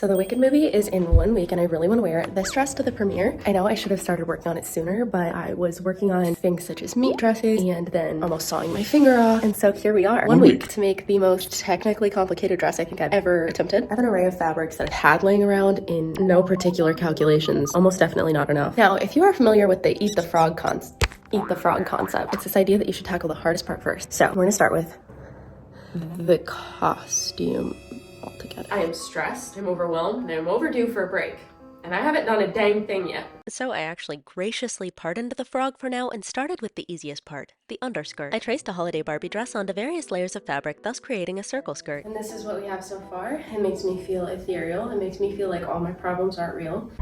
So the Wicked movie is in 1 week and I really want to wear this dress to the premiere. I know I should have started working on it sooner, but I was working on things such as meat dresses and then almost sawing my finger off. And so here we are, 1 week to make the most technically complicated dress I think I've ever attempted. I have an array of fabrics that I've had laying around in no particular calculations, almost definitely not enough. Now, if you are familiar with the eat the frog concept, it's this idea that you should tackle the hardest part first. So we're gonna start with the costume altogether. I am stressed, I'm overwhelmed, and I'm overdue for a break. And I haven't done a dang thing yet. So I actually graciously pardoned the frog for now and started with the easiest part, the underskirt. I traced a holiday Barbie dress onto various layers of fabric, thus creating a circle skirt. And this is what we have so far. It makes me feel ethereal. It makes me feel like all my problems aren't real.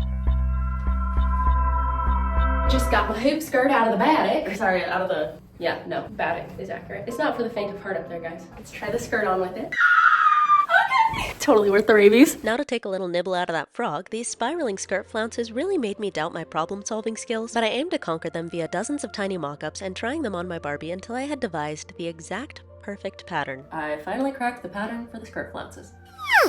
Just got my hoop skirt out of the baddock. Or sorry, out of the, yeah, no, baddock is accurate. It's not for the faint of heart up there, guys. Let's try the skirt on with it. Okay. Totally worth the rabies. Now to take a little nibble out of that frog, these spiraling skirt flounces really made me doubt my problem-solving skills, but I aimed to conquer them via dozens of tiny mock-ups and trying them on my Barbie until I had devised the exact perfect pattern. I finally cracked the pattern for the skirt flounces.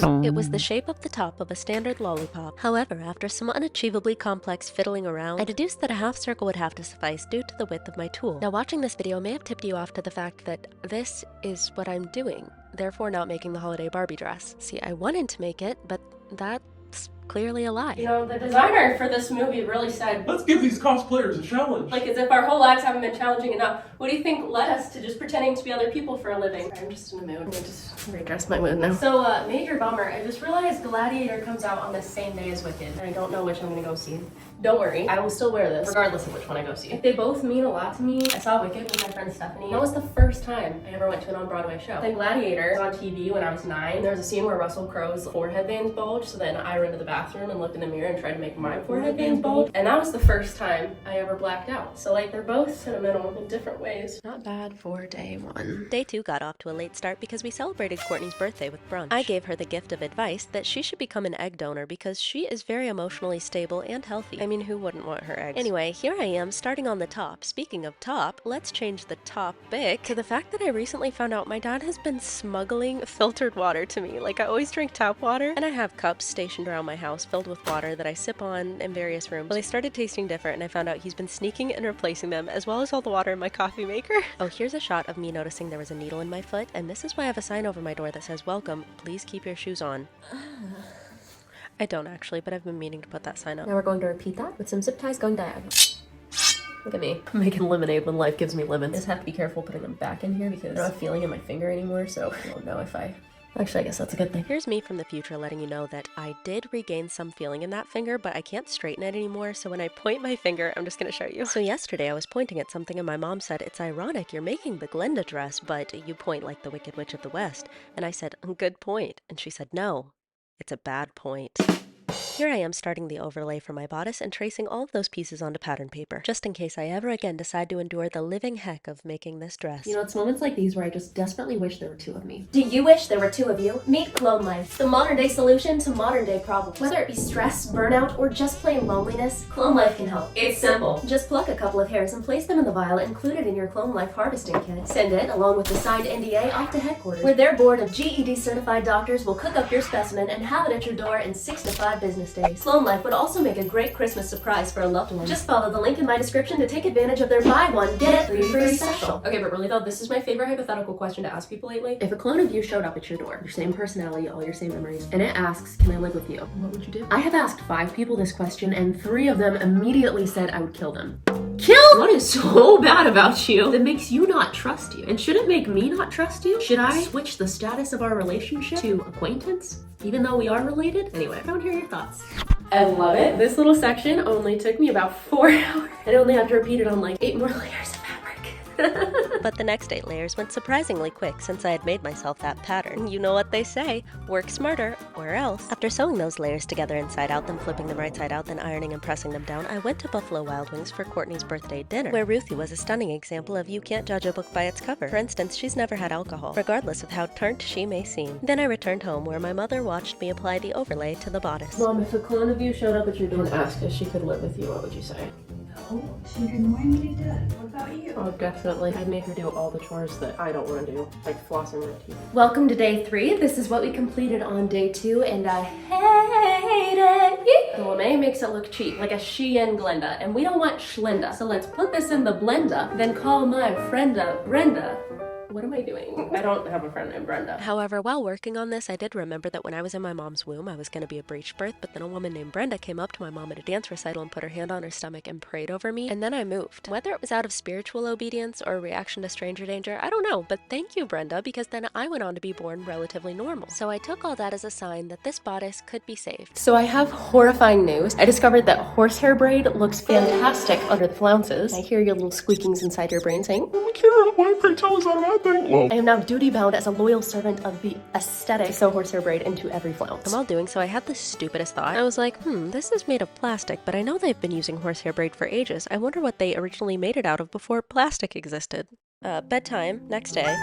It was the shape of the top of a standard lollipop. However, after some unachievably complex fiddling around, I deduced that a half circle would have to suffice due to the width of my tool. Now, watching this video may have tipped you off to the fact that this is what I'm doing, therefore not making the holiday Barbie dress. See, I wanted to make it, but that's clearly a lie. You know, the designer for this movie really said, let's give these cosplayers a challenge. Like as if our whole lives haven't been challenging enough. What do you think led us to just pretending to be other people for a living? I'm just in a mood. I'm gonna just redress my mood now. So, major bummer. I just realized Gladiator comes out on the same day as Wicked, and I don't know which I'm gonna go see. Don't worry, I will still wear this, regardless of which one I go see. They both mean a lot to me. I saw Wicked with my friend Stephanie. That was the first time I ever went to an on-Broadway show. Then Gladiator was on TV when I was 9. There was a scene where Russell Crowe's forehead veins bulged, so then I ran to the bathroom and looked in the mirror and tried to make my forehead veins bulge. And that was the first time I ever blacked out. So like, they're both sentimental in different ways. Not bad for day 1. Day 2 got off to a late start because we celebrated Courtney's birthday with brunch. I gave her the gift of advice that she should become an egg donor because she is very emotionally stable and healthy. I mean, who wouldn't want her eggs? Anyway, here I am starting on the top. Speaking of top, let's change the topic to the fact that I recently found out my dad has been smuggling filtered water to me. Like, I always drink tap water, and I have cups stationed around my house filled with water that I sip on in various rooms. Well, they started tasting different, and I found out he's been sneaking and replacing them, as well as all the water in my coffee maker. Oh, here's a shot of me noticing there was a needle in my foot, and this is why I have a sign over my door that says, "Welcome, please keep your shoes on." I don't actually, but I've been meaning to put that sign up. Now we're going to repeat that with some zip ties going diagonal. Look at me. I'm making lemonade when life gives me lemons. I just have to be careful putting them back in here because I don't have feeling in my finger anymore, so I don't know if I... Actually, I guess that's a good thing. Here's me from the future letting you know that I did regain some feeling in that finger, but I can't straighten it anymore, so when I point my finger, I'm just gonna show you. So yesterday I was pointing at something and my mom said, "It's ironic, you're making the Glinda dress, but you point like the Wicked Witch of the West." And I said, "Good point." And she said, "No, it's a bad point." Here I am starting the overlay for my bodice and tracing all of those pieces onto pattern paper, just in case I ever again decide to endure the living heck of making this dress. You know, it's moments like these where I just desperately wish there were 2 of me. Do you wish there were 2 of you? Meet Clone Life, the modern day solution to modern day problems. Whether it be stress, burnout, or just plain loneliness, Clone Life can help. It's simple. Just pluck a couple of hairs and place them in the vial included in your Clone Life harvesting kit. Send it, along with the signed NDA, off to headquarters, where their board of GED certified doctors will cook up your specimen and have it at your door in 6 to 5 business days. Clone Life would also make a great Christmas surprise for a loved one. Just follow the link in my description to take advantage of their buy one, get it free special. Okay, but really though, this is my favorite hypothetical question to ask people lately. If a clone of you showed up at your door, your same personality, all your same memories, and it asks, "Can I live with you?" What would you do? I have asked 5 people this question, and 3 of them immediately said I would kill them. Kill? What is so bad about you that makes you not trust you? And should it make me not trust you? Should I switch the status of our relationship to acquaintance, even though we are related? Anyway, I don't hear your thoughts. I love it. This little section only took me about 4 hours. I only have to repeat it on like 8 more layers of fabric. But the next 8 layers went surprisingly quick since I had made myself that pattern. You know what they say, work smarter or else. After sewing those layers together inside out, then flipping them right side out, then ironing and pressing them down, I went to Buffalo Wild Wings for Courtney's birthday dinner, where Ruthie was a stunning example of you can't judge a book by its cover. For instance, she's never had alcohol, regardless of how turnt she may seem. Then I returned home where my mother watched me apply the overlay to the bodice. Mom, if a clone of you showed up at your door and asked if she could live with you, what would you say? No, she annoyingly does. What about you? Oh, definitely. I'd make her do all the chores that I don't want to do, like flossing my teeth. Welcome to day 3. This is what we completed on day 2, and I The lame makes it look cheap, like a she and Glinda, and we don't want Schlinda. So let's put this in the blender, then call my frienda Brenda. What am I doing? I don't have a friend named Brenda. However, while working on this, I did remember that when I was in my mom's womb, I was going to be a breech birth, but then a woman named Brenda came up to my mom at a dance recital and put her hand on her stomach and prayed over me, and then I moved. Whether it was out of spiritual obedience or a reaction to stranger danger, I don't know, but thank you, Brenda, because then I went on to be born relatively normal. So I took all that as a sign that this bodice could be saved. So I have horrifying news. I discovered that horsehair braid looks fantastic under the flounces. I hear your little squeakings inside your brain saying, Micarah, why pray tell is that a bad thing? Well, I am now duty-bound as a loyal servant of the aesthetic to sew horsehair braid into every flounce. And while doing so, I had the stupidest thought. I was like, this is made of plastic, but I know they've been using horsehair braid for ages. I wonder what they originally made it out of before plastic existed. Bedtime, next day.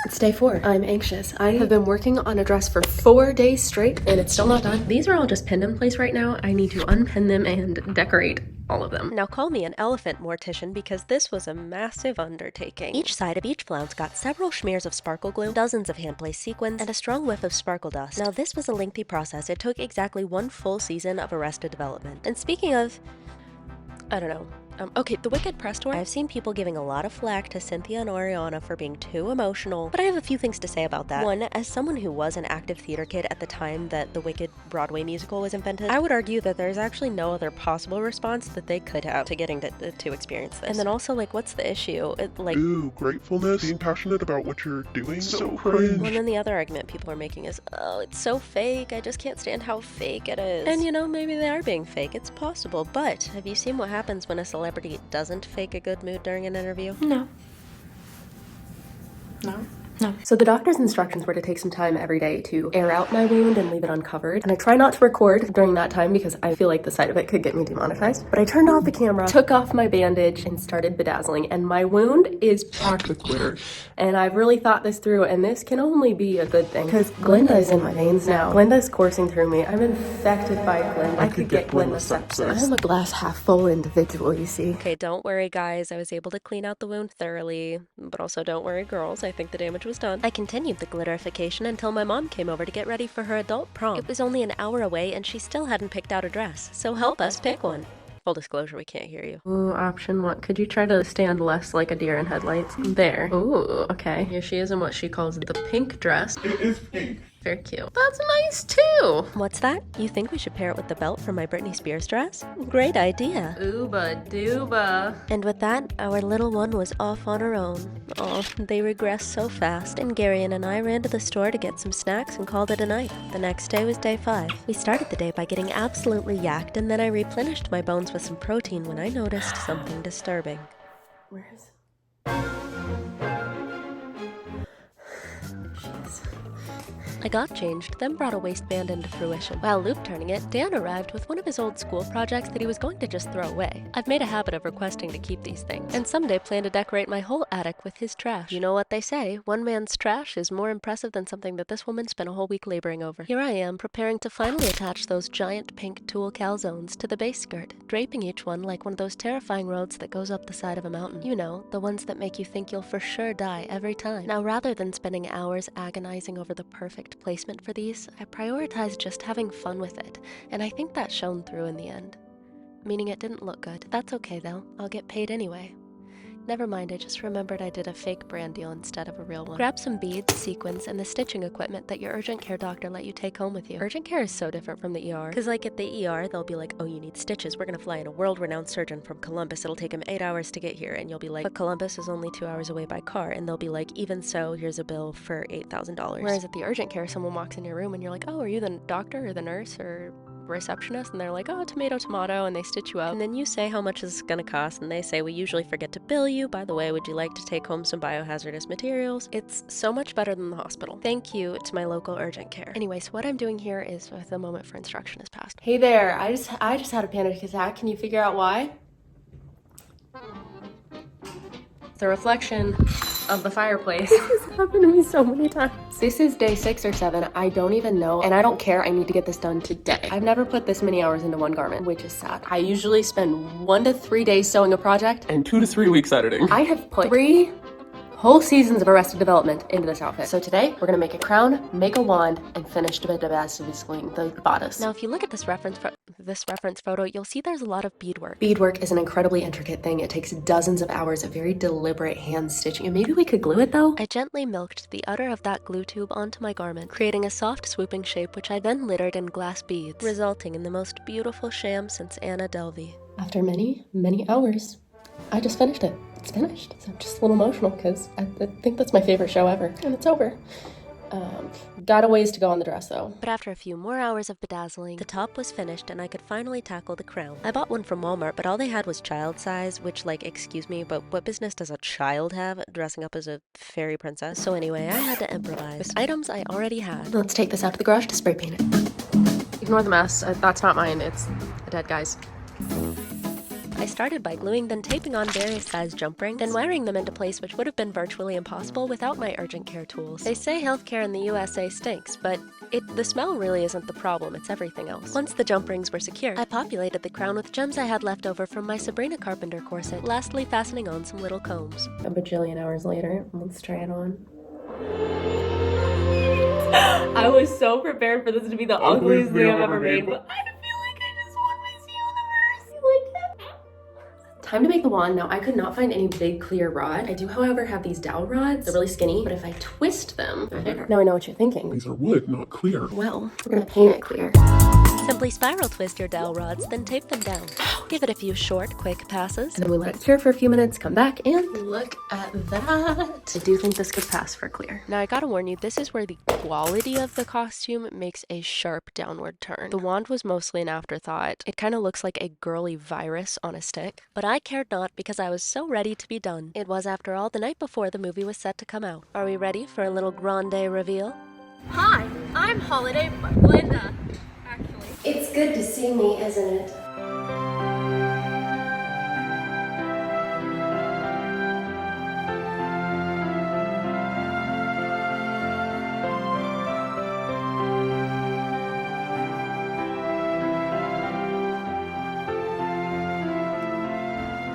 It's day 4. I'm anxious. I have been working on a dress for 4 days straight, and it's still not done. These are all just pinned in place right now. I need to unpin them and decorate all of them. Now call me an elephant mortician because this was a massive undertaking. Each side of each flounce got several smears of sparkle glue, dozens of hand-placed sequins, and a strong whiff of sparkle dust. Now this was a lengthy process. It took exactly 1 full season of Arrested Development. And speaking of, I don't know. Okay, the Wicked press tour. I've seen people giving a lot of flack to Cynthia and Ariana for being too emotional, but I have a few things to say about that. One, as someone who was an active theater kid at the time that the Wicked Broadway musical was invented, I would argue that there's actually no other possible response that they could have to getting to experience this. And then also, like, what's the issue? ooh, gratefulness, being passionate about what you're doing, so cringe. Well, then the other argument people are making is, oh, it's so fake, I just can't stand how fake it is. And you know, maybe they are being fake, it's possible, but have you seen what happens when a celebrity doesn't fake a good mood during an interview? No. So the doctor's instructions were to take some time every day to air out my wound and leave it uncovered. And I try not to record during that time because I feel like the sight of it could get me demonetized. But I turned off the camera, took off my bandage, and started bedazzling. And my wound is packed with glitter. And I've really thought this through, and this can only be a good thing because Glinda is in my veins now. Glinda's coursing through me. I'm infected by Glinda. I could get Glinda sepsis. I'm a glass half full individual, you see. Okay, don't worry guys, I was able to clean out the wound thoroughly, but also don't worry girls, I think the damage was done. I continued the glitterification until my mom came over to get ready for her adult prom. It was only an hour away and she still hadn't picked out a dress, so help us pick one. Full disclosure, we can't hear you. Ooh, option 1. Could you try to stand less like a deer in headlights? There. Ooh, okay. Here she is in what she calls the pink dress. It is pink. Very cute. That's nice too. What's that? You think we should pair it with the belt from my Britney Spears dress? Great idea. Ooba dooba. And with that, our little one was off on her own. Oh, they regress so fast. And Garion and I ran to the store to get some snacks and called it a night. The next day was day 5. We started the day by getting absolutely yacked, and then I replenished my bones with some protein when I noticed something disturbing. Where's... I got changed, then brought a waistband into fruition. While loop turning it, Dan arrived with one of his old school projects that he was going to just throw away. I've made a habit of requesting to keep these things, and someday plan to decorate my whole attic with his trash. You know what they say, one man's trash is more impressive than something that this woman spent a whole week laboring over. Here I am, preparing to finally attach those giant pink tulle calzones to the base skirt, draping each one like one of those terrifying roads that goes up the side of a mountain. You know, the ones that make you think you'll for sure die every time. Now, rather than spending hours agonizing over the perfect placement for these, I prioritized just having fun with it, and I think that shone through in the end. Meaning it didn't look good. That's okay though, I'll get paid anyway. Never mind, I just remembered I did a fake brand deal instead of a real one. Grab some beads, sequins, and the stitching equipment that your urgent care doctor let you take home with you. Urgent care is so different from the ER. Cause like at the ER, they'll be like, oh, you need stitches, we're gonna fly in a world-renowned surgeon from Columbus, it'll take him 8 hours to get here, and you'll be like, but Columbus is only 2 hours away by car, and they'll be like, even so, here's a bill for $8,000. Whereas at the urgent care, someone walks in your room and you're like, oh, are you the doctor or the nurse or receptionist? And they're like, oh, tomato, and they stitch you up, and then you say how much it's gonna cost, and they say, we usually forget to bill you, by the way, would you like to take home some biohazardous materials? It's so much better than the hospital. Thank you to my local urgent care. Anyway, so what I'm doing here is the moment for instruction is passed. Hey there, I just had a panic attack. Can you figure out why? The reflection of the fireplace. This has happened to me so many times. This is day 6 or 7. I don't even know, and I don't care. I need to get this done today. I've never put this many hours into one garment, which is sad. I usually spend 1 to 3 days sewing a project, And 2 to 3 weeks editing. I have put 3 whole seasons of Arrested Development into this outfit. So today, we're gonna make a crown, make a wand, and finish Bedazzling, the bodice. Now, if you look at this reference photo, you'll see there's a lot of beadwork. Beadwork is an incredibly intricate thing. It takes dozens of hours of very deliberate hand stitching. And maybe we could glue it though? I gently milked the udder of that glue tube onto my garment, creating a soft swooping shape which I then littered in glass beads, resulting in the most beautiful sham since Anna Delvey. After many, many hours, I just finished it. It's finished. So I'm just a little emotional because I think that's my favorite show ever. And it's over. Got a ways to go on the dress though. But after a few more hours of bedazzling, the top was finished and I could finally tackle the crown. I bought one from Walmart, but all they had was child size, which, like, excuse me, but what business does a child have dressing up as a fairy princess? So anyway, I had to improvise with items I already had. Let's take this out to the garage to spray paint it. Ignore the mess. That's not mine. It's a dead guy's. I started by gluing, then taping on various size jump rings, then wiring them into place, which would have been virtually impossible without my urgent care tools. They say healthcare in the USA stinks, but the smell really isn't the problem, it's everything else. Once the jump rings were secure, I populated the crown with gems I had left over from my Sabrina Carpenter corset, lastly fastening on some little combs. A bajillion hours later, let's try it on. I was so prepared for this to be the ugliest thing I've ever made, but I feel like I just won Miss Universe. Like that. Time to make the wand. Now, I could not find any big clear rod. I do, however, have these dowel rods. They're really skinny, but if I twist them, now I know what you're thinking. These are wood, not clear. Well, we're gonna paint it clear. Simply spiral twist your dowel rods, then tape them down. Give it a few short, quick passes. And then we let it cure for a few minutes, come back, and look at that. I do think this could pass for clear. Now, I gotta warn you, this is where the quality of the costume makes a sharp downward turn. The wand was mostly an afterthought. It kind of looks like a girly virus on a stick. But I cared not because I was so ready to be done. It was, after all, the night before the movie was set to come out. Are we ready for a little grande reveal? Hi, I'm Holiday Glinda, actually. It's good to see me, isn't it?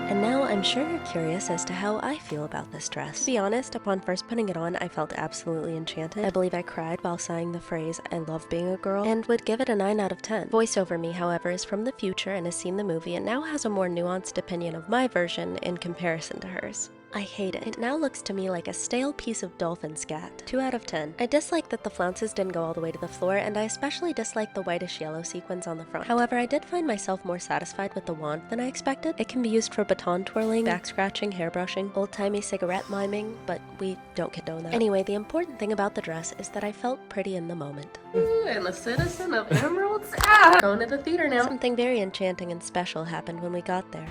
And now I'm sure you're curious as to how I feel about this dress. To be honest, upon first putting it on, I felt absolutely enchanted. I believe I cried while sighing the phrase, "I love being a girl," and would give it a 9 out of 10. Voiceover me, however, is from the future and has seen the movie and now has a more nuanced opinion of my version in comparison to hers. I hate it. It now looks to me like a stale piece of dolphin scat. 2 out of 10. I dislike that the flounces didn't go all the way to the floor, and I especially dislike the whitish yellow sequins on the front. However, I did find myself more satisfied with the wand than I expected. It can be used for baton twirling, back scratching, hairbrushing, old-timey cigarette miming, but we don't condone that. Anyway, the important thing about the dress is that I felt pretty in the moment. Ooh, and a citizen of Emerald City. Going to the theater now. Something very enchanting and special happened when we got there.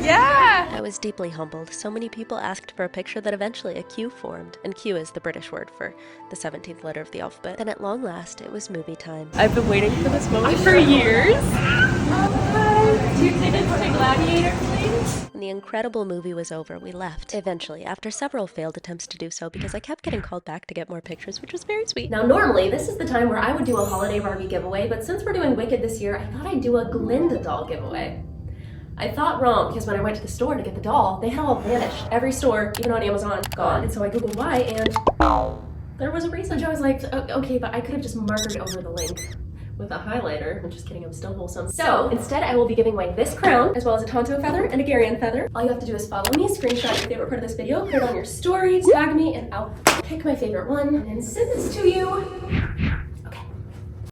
Yeah! I was deeply humbled. So many people asked for a picture that eventually a queue formed, and queue is the British word for the 17th letter of the alphabet. Then at long last, it was movie time. I've been waiting for this moment for years. 2 tickets to Gladiator, please. When the incredible movie was over, we left. Eventually, after several failed attempts to do so because I kept getting called back to get more pictures, which was very sweet. Now normally this is the time where I would do a holiday Barbie giveaway, but since we're doing Wicked this year, I thought I'd do a Glinda doll giveaway. I thought wrong because when I went to the store to get the doll, they had all vanished. Every store, even on Amazon, gone. And so I googled why, and there was a reason. So I was like, okay, but I could have just markered over the link with a highlighter. I'm just kidding, I'm still wholesome. So instead I will be giving away this crown, as well as a Tonto feather and a Garian feather. All you have to do is follow me, screenshot your favorite part of this video, put it on your story, tag me, and I'll pick my favorite one and send this to you.